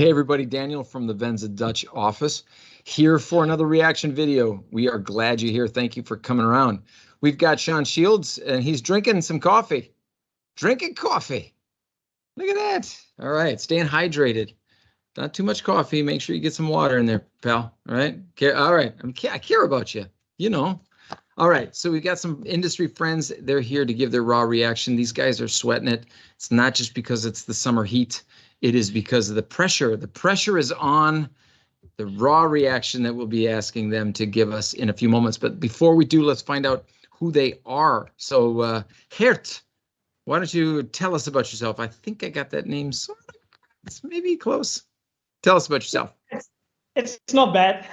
Hey everybody, Daniel from the Venza Dutch office here for another reaction video. We are glad you're here. Thank you for coming around. We've got Sean Shields and he's drinking some coffee. Drinking coffee. Look at that. All right, staying hydrated. Not too much coffee. Make sure you get some water in there, pal. All right. All right. I care about you. You know. All right. So we've got some industry friends. They're here to give their raw reaction. These guys are sweating it. It's not just because it's the summer heat. It is because of the pressure. The pressure is on the raw reaction that we'll be asking them to give us in a few moments. But before we do, let's find out who they are. So, Geert, why don't you tell us about yourself? I think I got that name sort of. It's maybe close. Tell us about yourself. It's not bad.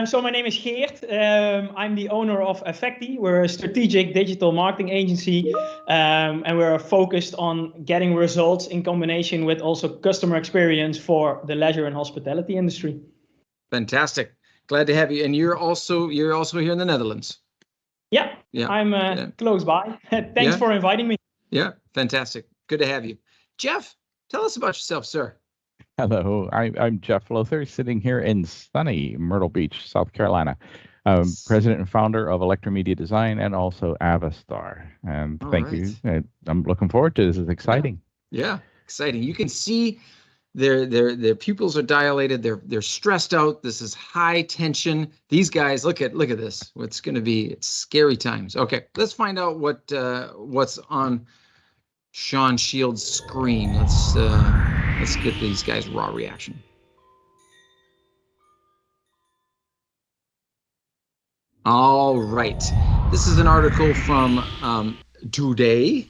So my name is Geert. I'm the owner of Effecti. We're a strategic digital marketing agency, and we're focused on getting results in combination with also customer experience for the leisure and hospitality industry. Fantastic. Glad to have you. And you're also here in the Netherlands. Yeah. I'm close by. Thanks for inviting me. Yeah, fantastic. Good to have you. Jeff, tell us about yourself, sir. Hello, I'm Jeff Lothar, sitting here in sunny Myrtle Beach, South Carolina. I'm president and founder of Electromedia Design and also Avastar. And thank you. I'm looking forward to this. It's exciting. Yeah, exciting. You can see their pupils are dilated. They're stressed out. This is high tension. These guys, look at this. It's scary times. Okay, let's find out what's on Sean Shields' screen. Let's get these guys' raw reaction. All right. This is an article from today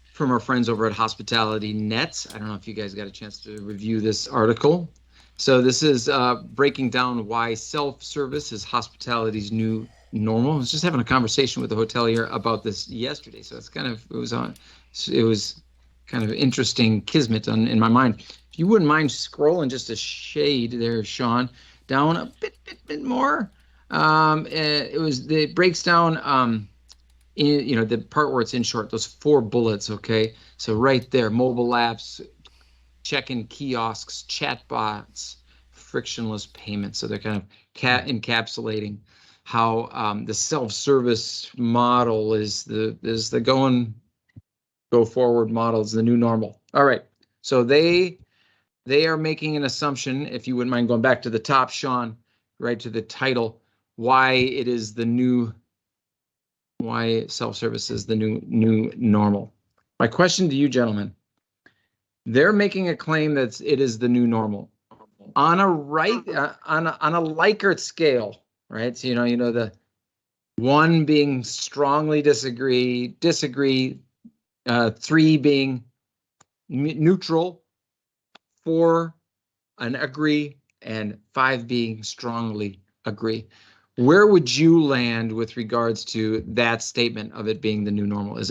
from our friends over at Hospitality Net. I don't know if you guys got a chance to review this article. So this is breaking down why self-service is hospitality's new normal. I was just having a conversation with the hotelier about this yesterday. So it was kind of interesting kismet in my mind. If you wouldn't mind scrolling just a shade there, Sean, down a bit more. It breaks down the part where it's in short, those 4 bullets. Okay, so right there, mobile apps, check-in kiosks, chatbots, frictionless payments. So they're kind of encapsulating how the self-service model is the go forward model, is the new normal. All right, so they are making an assumption, if you wouldn't mind going back to the top, Sean, right to the title, why self-service is the new normal. My question to you, gentlemen, they're making a claim that it is the new normal on a Likert scale, right? So the 1 being strongly disagree, 3 being neutral, 4 an agree, and 5 being strongly agree. Where would you land with regards to that statement of it being the new normal? Are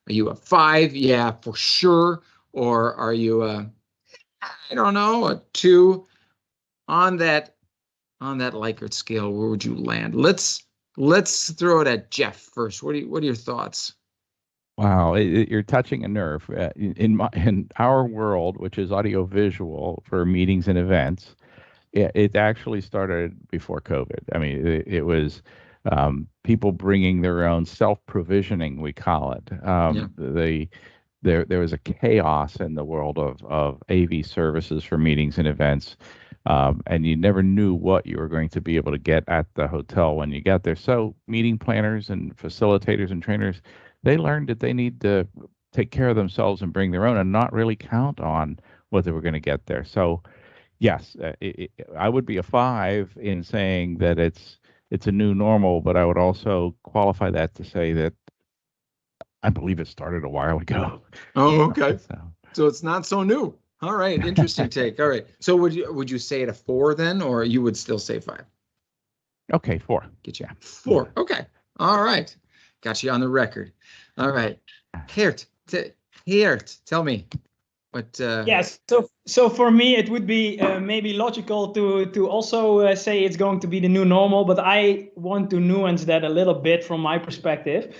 you a 5? Yeah, for sure. Or are you a 2 on that Likert scale? Where would you land? Let's throw it at Jeff first. What are your thoughts? Wow, you're touching a nerve. In our world, which is audiovisual for meetings and events, it actually started before COVID. I mean, it was people bringing their own self-provisioning, we call it. There was a chaos in the world of AV services for meetings and events, and you never knew what you were going to be able to get at the hotel when you got there. So meeting planners and facilitators and trainers, they learned that they need to take care of themselves and bring their own and not really count on what they were going to get there. So yes, I would be a 5 in saying that it's a new normal, but I would also qualify that to say that I believe it started a while ago. Oh, okay. So it's not so new. All right, interesting take. All right. So would you say it a 4 then, or you would still say 5? Okay, 4. Get you 4. Okay. All right. Got you on the record. All right. Geert, tell me, But Yes. So for me, it would be maybe logical to also say it's going to be the new normal, but I want to nuance that a little bit from my perspective.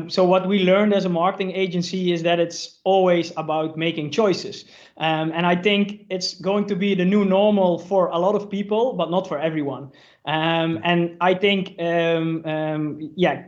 So what we learned as a marketing agency is that it's always about making choices, and I think it's going to be the new normal for a lot of people, but not for everyone. And I think, yeah,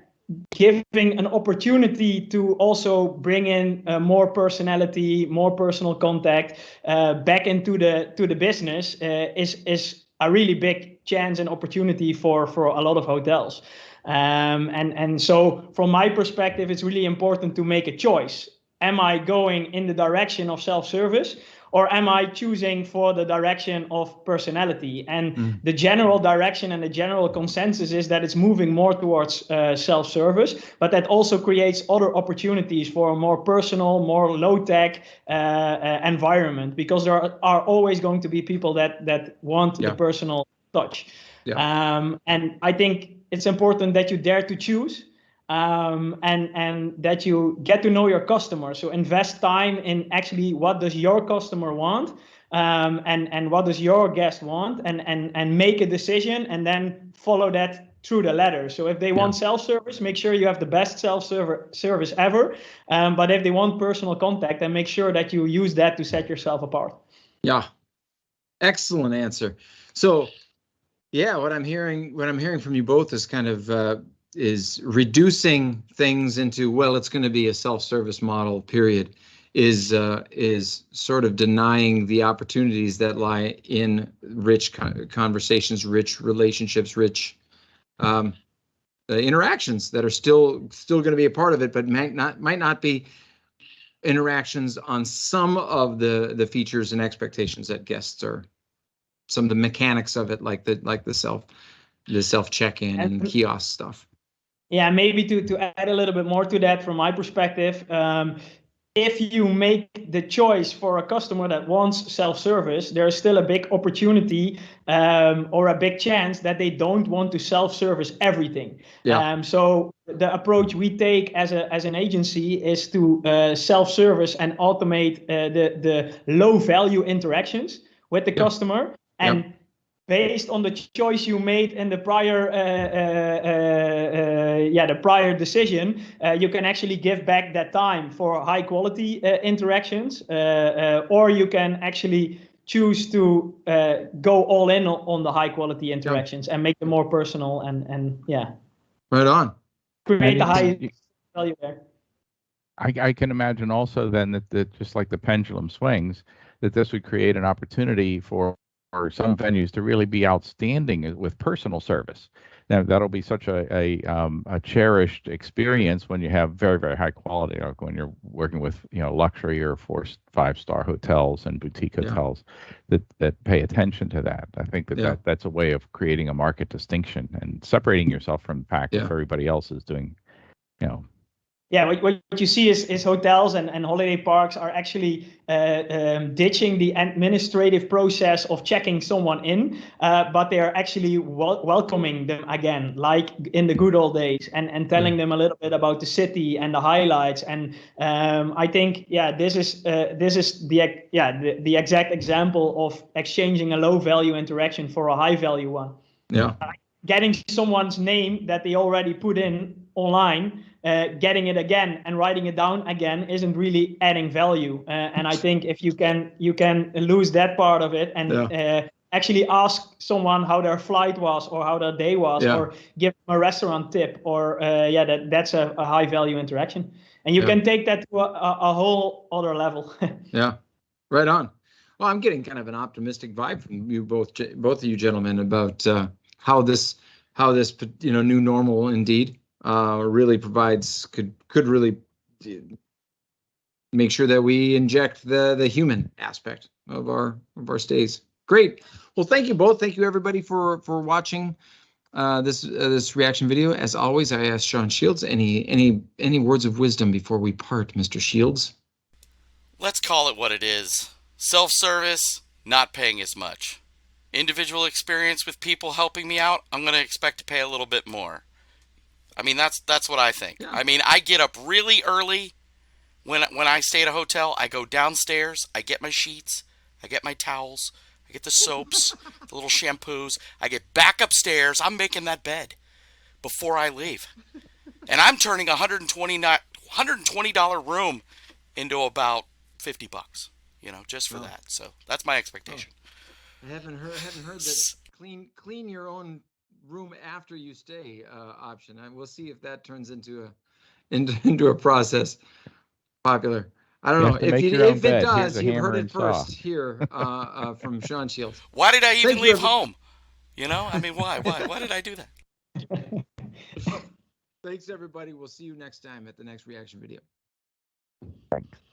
giving an opportunity to also bring in more personality, more personal contact back into the business is a really big chance and opportunity for a lot of hotels. And so from my perspective, it's really important to make a choice. Am I going in the direction of self-service, or am I choosing for the direction of personality? And the general direction and the general consensus is that it's moving more towards self-service, but that also creates other opportunities for a more personal, more low-tech environment, because there are always going to be people that want the personal touch. And I think it's important that you dare to choose, and that you get to know your customer. So invest time in actually what does your customer want, and what does your guest want, and make a decision, and then follow that through the letter. So if they want self-service, make sure you have the best self-service ever. But if they want personal contact, then make sure that you use that to set yourself apart. Yeah, excellent answer. So yeah, what I'm hearing from you both is kind of is reducing things into, well, it's going to be a self-service model, period, is sort of denying the opportunities that lie in rich conversations, rich relationships, rich interactions that are still going to be a part of it, but might not be interactions on some of the features and expectations that guests are, some of the mechanics of it, like the self check-in and kiosk stuff. Yeah, maybe to add a little bit more to that from my perspective, if you make the choice for a customer that wants self-service, there's still a big opportunity, or a big chance that they don't want to self-service everything. So the approach we take as an agency is to self-service and automate the low-value interactions with the customer. And based on the choice you made in the prior decision, you can actually give back that time for high quality interactions, or you can actually choose to go all in on the high quality interactions and make them more personal, and right on, create the high value there. I can imagine also then that just like the pendulum swings, that this would create an opportunity for some venues to really be outstanding with personal service. Now that'll be such a cherished experience when you have very, very high quality, like when you're working with luxury or 4-5-star hotels and boutique hotels that pay attention to that. I think that's a way of creating a market distinction and separating yourself from the pack if everybody else is doing, Yeah, what you see is hotels and holiday parks are actually ditching the administrative process of checking someone in, but they are actually welcoming them again, like in the good old days, and telling them a little bit about the city and the highlights. And I think, this is the exact example of exchanging a low value interaction for a high value one. Yeah. Getting someone's name that they already put in online, getting it again and writing it down again isn't really adding value. And I think if you can lose that part of it and actually ask someone how their flight was or how their day was, or give them a restaurant tip, or that's a high value interaction. And you can take that to a whole other level. Yeah, right on. Well, I'm getting kind of an optimistic vibe from you both of you gentlemen about how this new normal indeed really could really make sure that we inject the human aspect of our stays. Great. Well, thank you both. Thank you everybody for watching this reaction video. As always, I ask Sean Shields any words of wisdom before we part, Mr. Shields. Let's call it what it is. Self-service, not paying as much. Individual experience with people helping me out, I'm going to expect to pay a little bit more. I mean, that's what I think. Yeah. I mean, I get up really early When I stay at a hotel, I go downstairs, I get my sheets, I get my towels, I get the soaps, the little shampoos, I get back upstairs, I'm making that bed before I leave. And I'm turning a $120 room into about $50, just for that. So that's my expectation. I haven't heard that clean your own room after you stay option. We'll see if that turns into a process popular. I don't know if it does. You've heard it first here from Sean Shields. Why did I even leave home? I mean, why did I do that? Thanks, everybody. We'll see you next time at the next reaction video. Thanks.